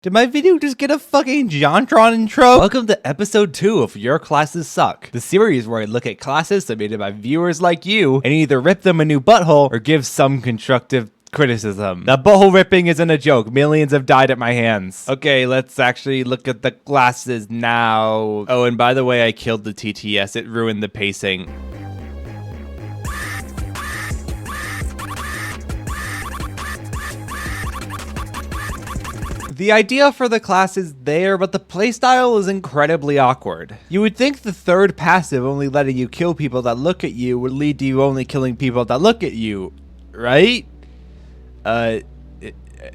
Did my video just get a fucking JonTron intro? Welcome to episode 2 of Your Classes Suck, the series where I look at classes submitted by viewers like you and either rip them a new butthole or give some constructive criticism. That butthole ripping isn't a joke. Millions have died at my hands. Okay, let's actually look at the classes now. Oh, and by the way, I killed the TTS. It ruined the pacing. The idea for the class is there, but the playstyle is incredibly awkward. You would think the third passive only letting you kill people that look at you would lead to you only killing people that look at you, right?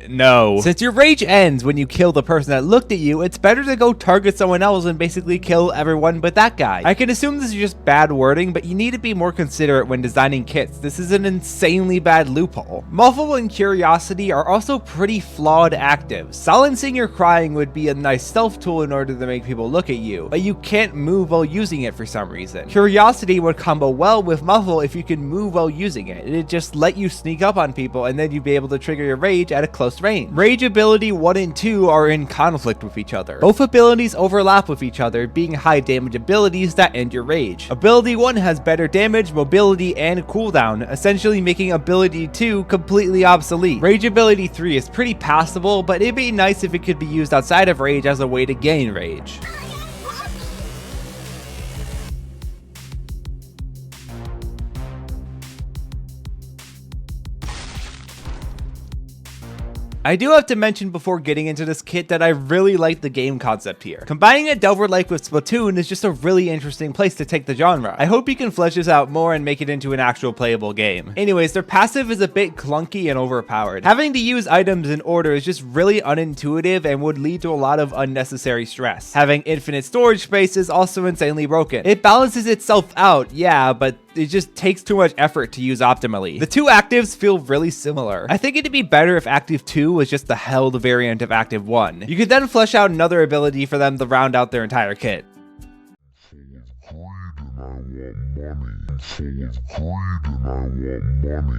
No. Since your rage ends when you kill the person that looked at you, it's better to go target someone else and basically kill everyone but that guy. I can assume this is just bad wording, but you need to be more considerate when designing kits. This is an insanely bad loophole. Muffle and Curiosity are also pretty flawed actives. Silencing your crying would be a nice stealth tool in order to make people look at you, but you can't move while using it for some reason. Curiosity would combo well with Muffle if you can move while using it. It'd just let you sneak up on people and then you'd be able to trigger your rage at a close range. Rage ability 1 and 2 are in conflict with each other. Both abilities overlap with each other, being high damage abilities that end your rage. Ability 1 has better damage, mobility, and cooldown, essentially making ability 2 completely obsolete. Rage ability 3 is pretty passable, but it'd be nice if it could be used outside of rage as a way to gain rage. I do have to mention before getting into this kit that I really like the game concept here. Combining a Delver-like with Splatoon is just a really interesting place to take the genre. I hope you can flesh this out more and make it into an actual playable game. Anyways, their passive is a bit clunky and overpowered. Having to use items in order is just really unintuitive and would lead to a lot of unnecessary stress. Having infinite storage space is also insanely broken. It balances itself out, yeah, but it just takes too much effort to use optimally. The two actives feel really similar. I think it'd be better if Active 2 was just the held variant of Active 1. You could then flesh out another ability for them to round out their entire kit.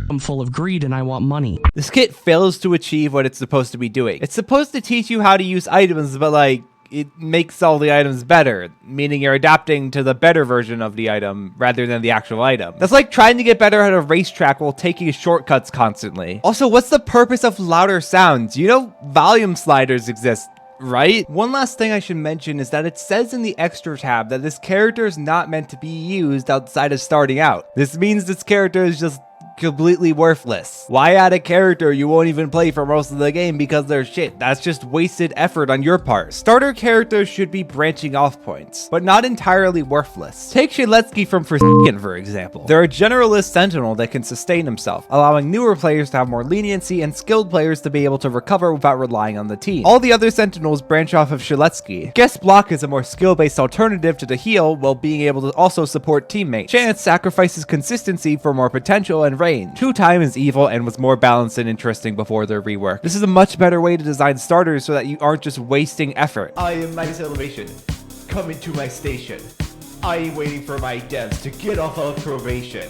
I'm full of greed and I want money. This kit fails to achieve what it's supposed to be doing. It's supposed to teach you how to use items, but like, it makes all the items better, meaning you're adapting to the better version of the item rather than the actual item. That's like trying to get better at a racetrack while taking shortcuts constantly. Also, what's the purpose of louder sounds? You know, volume sliders exist, right? One last thing I should mention is that it says in the extra tab that this character is not meant to be used outside of starting out. This means this character is just completely worthless. Why add a character you won't even play for most of the game because they're shit? That's just wasted effort on your part. Starter characters should be branching off points, but not entirely worthless. Take Shaletsky from Forsaken, for example. They're a generalist sentinel that can sustain himself, allowing newer players to have more leniency and skilled players to be able to recover without relying on the team. All the other sentinels branch off of Shaletsky. Guest Block is a more skill-based alternative to the heal while being able to also support teammates. Chance sacrifices consistency for more potential and range. 2 Time is evil and was more balanced and interesting before their rework. This is a much better way to design starters so that you aren't just wasting effort. I am Minus Elevation. Coming to my station. I am waiting for my devs to get off of probation.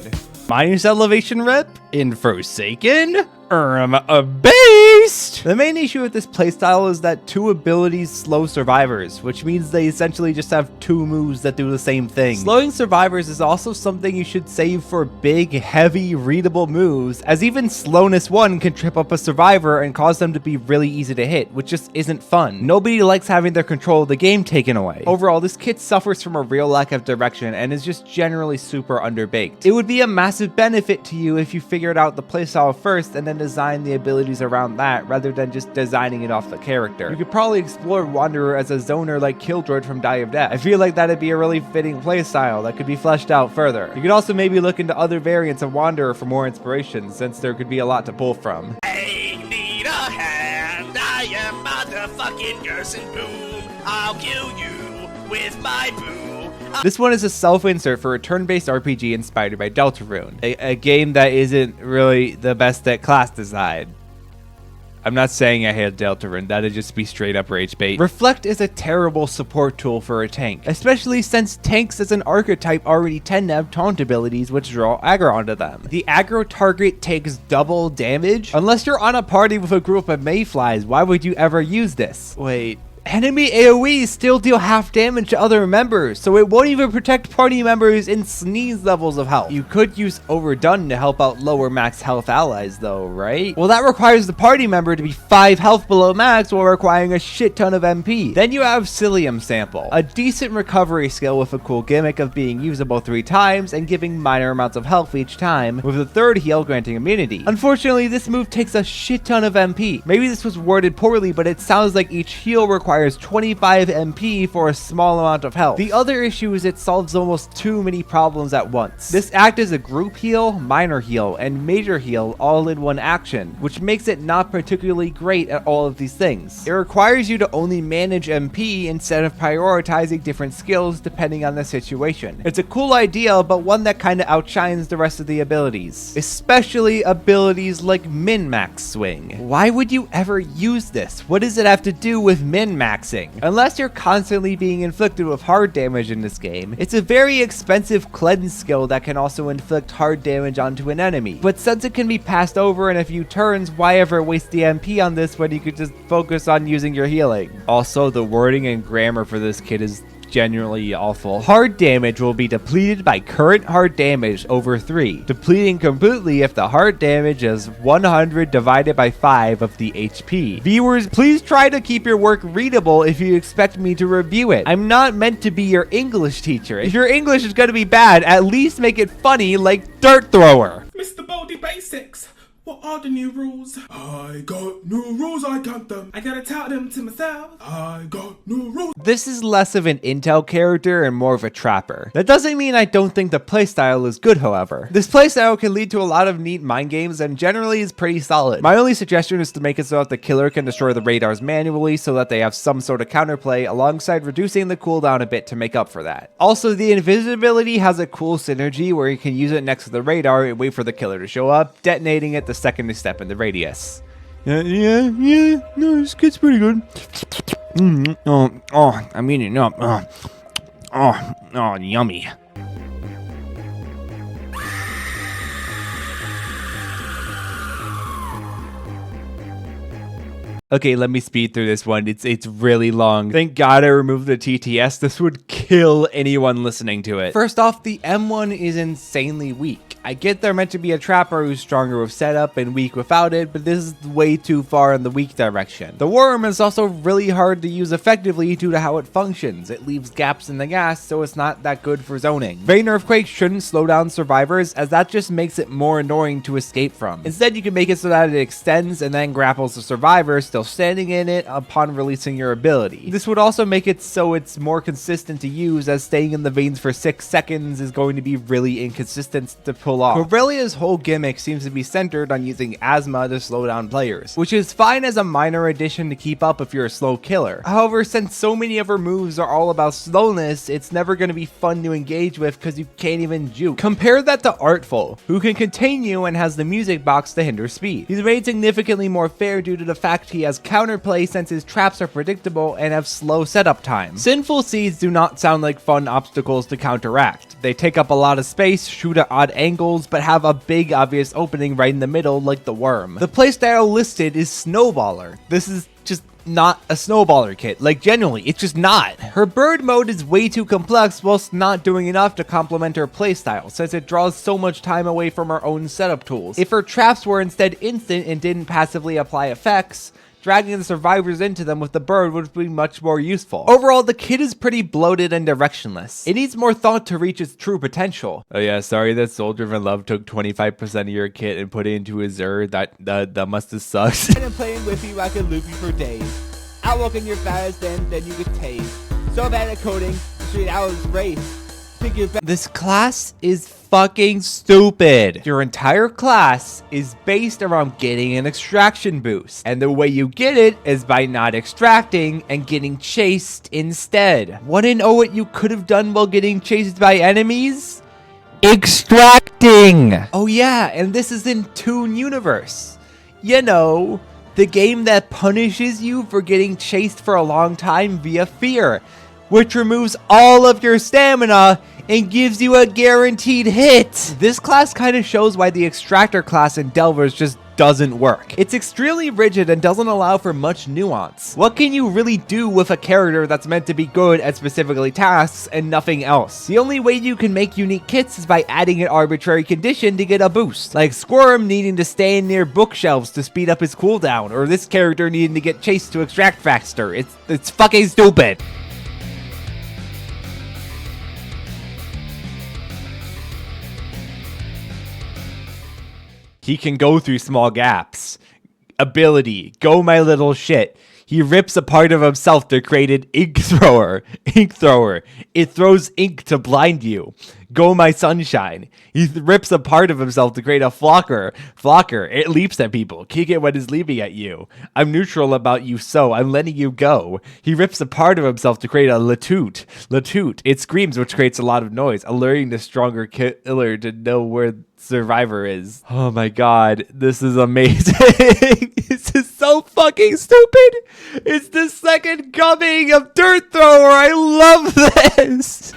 Minus Elevation rep in Forsaken? A beast! The main issue with this playstyle is that 2 abilities slow survivors, which means they essentially just have 2 moves that do the same thing. Slowing survivors is also something you should save for big, heavy, readable moves, as even slowness 1 can trip up a survivor and cause them to be really easy to hit, which just isn't fun. Nobody likes having their control of the game taken away. Overall, this kit suffers from a real lack of direction and is just generally super underbaked. It would be a massive benefit to you if you figured out the playstyle first and then design the abilities around that rather than just designing it off the character. You could probably explore Wanderer as a zoner like Killjoy from Die of Death. I feel like that'd be a really fitting playstyle that could be fleshed out further. You could also maybe look into other variants of Wanderer for more inspiration, since there could be a lot to pull from. I need a hand, I am motherfucking Gerson Boom. I'll kill you with my boo. This one is a self-insert for a turn-based RPG inspired by Deltarune, a game that isn't really the best at class design. I'm not saying I hate Deltarune, that'd just be straight up rage bait. Reflect is a terrible support tool for a tank, especially since tanks as an archetype already tend to have taunt abilities which draw aggro onto them. The aggro target takes double damage? Unless you're on a party with a group of mayflies, why would you ever use this? Wait. Enemy AoEs still deal half damage to other members, so it won't even protect party members in sneeze levels of health. You could use Overdone to help out lower max health allies though, right? Well, that requires the party member to be 5 health below max while requiring a shit ton of MP. Then you have Psyllium Sample, a decent recovery skill with a cool gimmick of being usable 3 times and giving minor amounts of health each time, with a 3rd heal granting immunity. Unfortunately, this move takes a shit ton of MP. Maybe this was worded poorly, but it sounds like each heal requires 25 MP for a small amount of health. The other issue is it solves almost too many problems at once. This acts as a group heal, minor heal, and major heal all in one action, which makes it not particularly great at all of these things. It requires you to only manage MP instead of prioritizing different skills depending on the situation. It's a cool idea, but one that kinda outshines the rest of the abilities, especially abilities like min-max swing. Why would you ever use this? What does it have to do with min-maxing? Unless you're constantly being inflicted with hard damage in this game, it's a very expensive cleanse skill that can also inflict hard damage onto an enemy. But since it can be passed over in a few turns, why ever waste the MP on this when you could just focus on using your healing? Also, the wording and grammar for this kit is genuinely awful. Hard damage will be depleted by current hard damage over 3, depleting completely if the hard damage is 100 divided by 5 of the HP. Viewers, please try to keep your work readable if you expect me to review it. I'm not meant to be your English teacher. If your English is gonna be bad, at least make it funny like Dirt Thrower. Mr. Baldy Basics, what are the new rules? I got new rules, I count them. I gotta tout them to myself. I got new rules. This is less of an intel character and more of a trapper. That doesn't mean I don't think the playstyle is good, however. This playstyle can lead to a lot of neat mind games and generally is pretty solid. My only suggestion is to make it so that the killer can destroy the radars manually so that they have some sort of counterplay alongside reducing the cooldown a bit to make up for that. Also, the invisibility has a cool synergy where you can use it next to the radar and wait for the killer to show up, detonating it the second they step in the radius. No, this kit's pretty good. I'm eating up. Yummy. Okay, let me speed through this one. It's really long. Thank God I removed the TTS. This would kill anyone listening to it. First off, the M1 is insanely weak. I get they're meant to be a trapper who's stronger with setup and weak without it, but this is way too far in the weak direction. The worm is also really hard to use effectively due to how it functions. It leaves gaps in the gas, so it's not that good for zoning. Vein Earthquake shouldn't slow down survivors, as that just makes it more annoying to escape from. Instead, you can make it so that it extends and then grapples the survivor still standing in it upon releasing your ability. This would also make it so it's more consistent to use, as staying in the veins for 6 seconds is going to be really inconsistent to pull off. Corellia's whole gimmick seems to be centered on using asthma to slow down players, which is fine as a minor addition to keep up if you're a slow killer. However, since so many of her moves are all about slowness, it's never going to be fun to engage with because you can't even juke. Compare that to Artful, who can contain you and has the music box to hinder speed. He's made significantly more fair due to the fact he has counterplay since his traps are predictable and have slow setup time. Sinful Seeds do not sound like fun obstacles to counteract. They take up a lot of space, shoot at odd angles, but have a big obvious opening right in the middle like the worm. The playstyle listed is Snowballer. This is just not a snowballer kit. Like, genuinely, it's just not. Her bird mode is way too complex whilst not doing enough to complement her playstyle, since it draws so much time away from her own setup tools. If her traps were instead instant and didn't passively apply effects, dragging the survivors into them with the bird would be much more useful. Overall, the kit is pretty bloated and directionless. It needs more thought to reach its true potential. Oh yeah, sorry that Soul Driven Love took 25% of your kit and put it into his Ur. That must have sucked. I've been playing with you, I could loop you for days. Outlook in your fast, then you could tase. So bad at coding, 3 hours race. This class is fucking stupid. Your entire class is based around getting an extraction boost, and the way you get it is by not extracting and getting chased instead. Wanna know what you could have done while getting chased by enemies? Extracting! Oh yeah, and this is in Toon Universe. You know, the game that punishes you for getting chased for a long time via fear, which removes all of your stamina and gives you a guaranteed hit. This class kind of shows why the extractor class in Delvers just doesn't work. It's extremely rigid and doesn't allow for much nuance. What can you really do with a character that's meant to be good at specifically tasks and nothing else? The only way you can make unique kits is by adding an arbitrary condition to get a boost, like Squirm needing to stand near bookshelves to speed up his cooldown, or this character needing to get chased to extract faster. It's fucking stupid. He can go through small gaps. Ability, go my little shit. He rips a part of himself to create an ink thrower. Ink thrower. It throws ink to blind you. Go my sunshine. He rips a part of himself to create a flocker. Flocker. It leaps at people. Kick it when it's leaping at you. I'm neutral about you, so I'm letting you go. He rips a part of himself to create a latoot. Latoot. It screams, which creates a lot of noise, alerting the stronger killer to know where survivor is. Oh my god, this is amazing. This is so fucking stupid. It's the second coming of Dirt Thrower. I love this.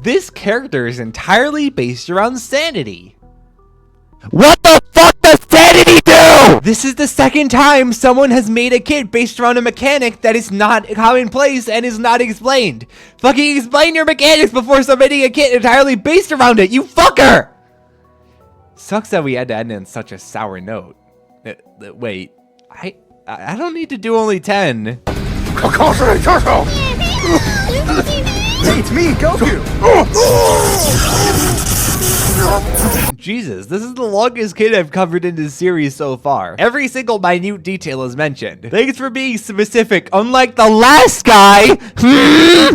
This character is entirely based around sanity. What the fuck does sanity do? This is the second time someone has made a kit based around a mechanic that is not commonplace and is not explained. Fucking explain your mechanics before submitting a kit entirely based around it, you fucker! Sucks that we had to end on such a sour note. Wait, I don't need to do only 10. Hey, it's me, Goku! Jesus, this is the longest kit I've covered in this series so far. Every single minute detail is mentioned. Thanks for being specific, unlike the last guy!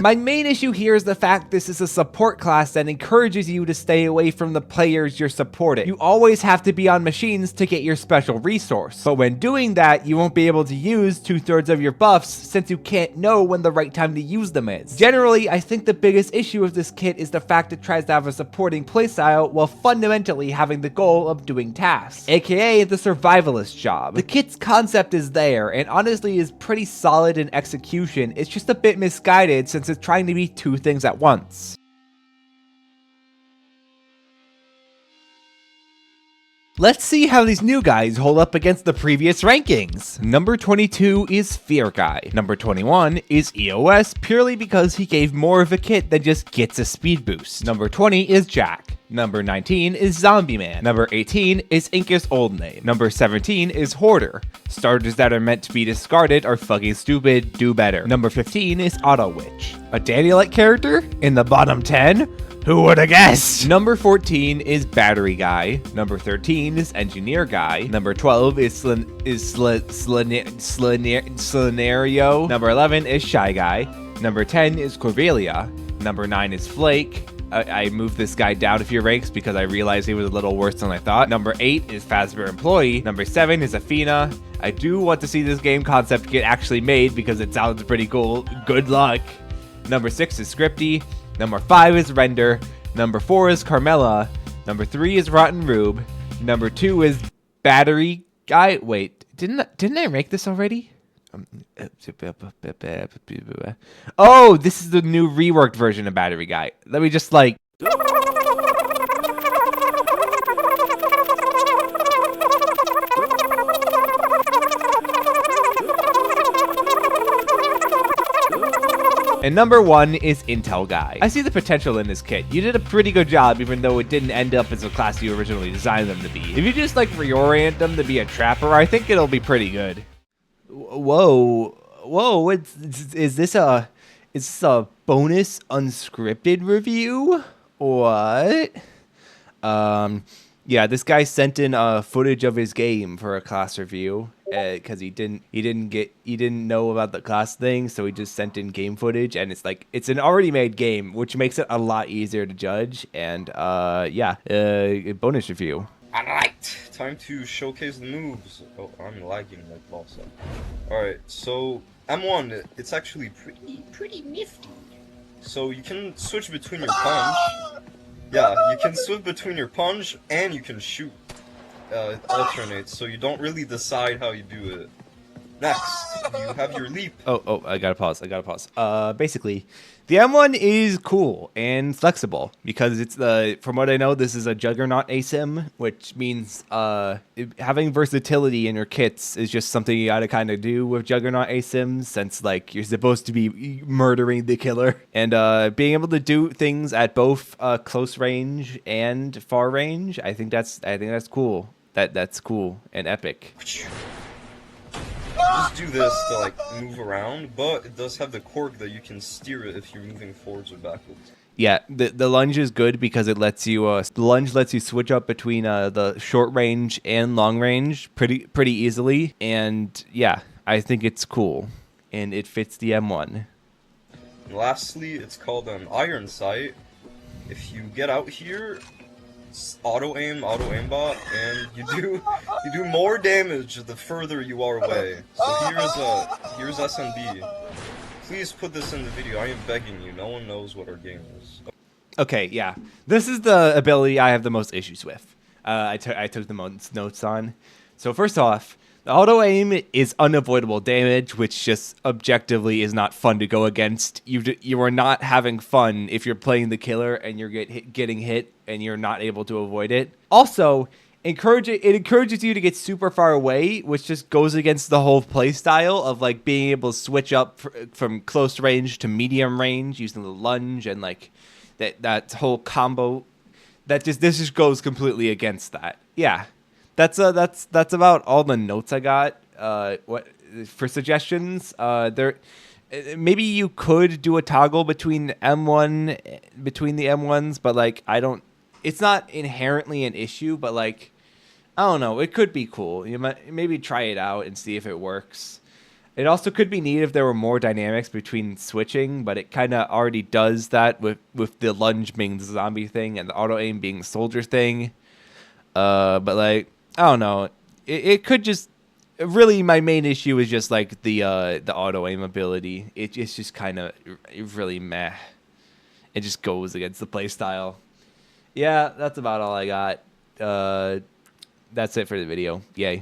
My main issue here is the fact this is a support class that encourages you to stay away from the players you're supporting. You always have to be on machines to get your special resource. But when doing that, you won't be able to use 2/3 of your buffs since you can't know when the right time to use them is. Generally, I think the biggest issue of this kit is the fact it tries to have a supporting playstyle while fundamentally having the goal of doing tasks, aka the survivalist job. The kit's concept is there, and honestly is pretty solid in execution. It's just a bit misguided since it's trying to be two things at once. Let's see how these new guys hold up against the previous rankings. Number 22 is Fear Guy. Number 21 is EOS, purely because he gave more of a kit than just gets a speed boost. Number 20 is Jack. Number 19 is Zombie Man. Number 18 is Inka's old name. Number 17 is Hoarder. Starters that are meant to be discarded are fucking stupid, do better. Number 15 is Otto Witch. A Danielite character in the bottom 10? Who would have guessed? Number 14 is Battery Guy. Number 13 is Engineer Guy. Number 12 is Slineryo. Number 11 is Shy Guy. Number 10 is Corvelia. Number 9 is Flake. I moved this guy down a few ranks because I realized he was a little worse than I thought. Number 8 is Fazbear Employee. Number 7 is Afina. I do want to see this game concept get actually made because it sounds pretty cool. Good luck. Number 6 is Scripty. Number 5 is Render. Number 4 is Carmela. Number 3 is Rotten Rube. Number 2 is Battery Guy. Wait, didn't I rank this already? Oh, this is the new reworked version of Battery Guy. Let me just like... And number 1 is Intel Guy. I see the potential in this kit. You did a pretty good job even though it didn't end up as a class you originally designed them to be. If you just like reorient them to be a trapper, I think it'll be pretty good. Whoa, is this a bonus unscripted review? What? Yeah, this guy sent in footage of his game for a class review because he didn't know about the class thing, so he just sent in game footage, and it's an already made game, which makes it a lot easier to judge. And yeah, bonus review. Alright, time to showcase the moves. Oh, I'm lagging like balsa. Alright, so M1, it's actually pretty nifty. So you can switch between your punch. Yeah, you can switch between your punch and you can shoot. It alternates, so you don't really decide how you do it. Next, you have your leap. Oh, I gotta pause. Basically, the M1 is cool and flexible because it's from what I know, this is a Juggernaut ASIM, which means having versatility in your kits is just something you gotta kind of do with Juggernaut ASIMs, since like you're supposed to be murdering the killer, and being able to do things at both close range and far range, I think that's cool. That's cool and epic. Just do this to like move around, but it does have the cork that you can steer it if you're moving forwards or backwards. Yeah, the lunge is good because it lets you the lunge lets you switch up between the short range and long range pretty easily, and yeah, I think it's cool and it fits the M1. And lastly, it's called an iron sight. If you get out here, auto aimbot, and you do more damage the further you are away. So here's SND. Please put this in the video. I am begging you. No one knows what our game is. Okay, yeah, this is the ability I have the most issues with. I took the most notes on. So first off, the auto aim is unavoidable damage, which just objectively is not fun to go against. You are not having fun if you're playing the killer and you're getting hit and you're not able to avoid it. Also, it encourages you to get super far away, which just goes against the whole play style of like being able to switch up from close range to medium range using the lunge and like that whole combo. This just goes completely against that. Yeah. That's about all the notes I got. What for suggestions? Maybe you could do a toggle between the M1s, but like I don't. It's not inherently an issue, but like I don't know. It could be cool. You might maybe try it out and see if it works. It also could be neat if there were more dynamics between switching, but it kind of already does that with the lunge being the zombie thing and the auto aim being the soldier thing. But like. I don't know. It could just really my main issue is just like the auto aim ability. It's just kind of really meh. It just goes against the play style. Yeah, that's about all I got. That's it for the video. Yay.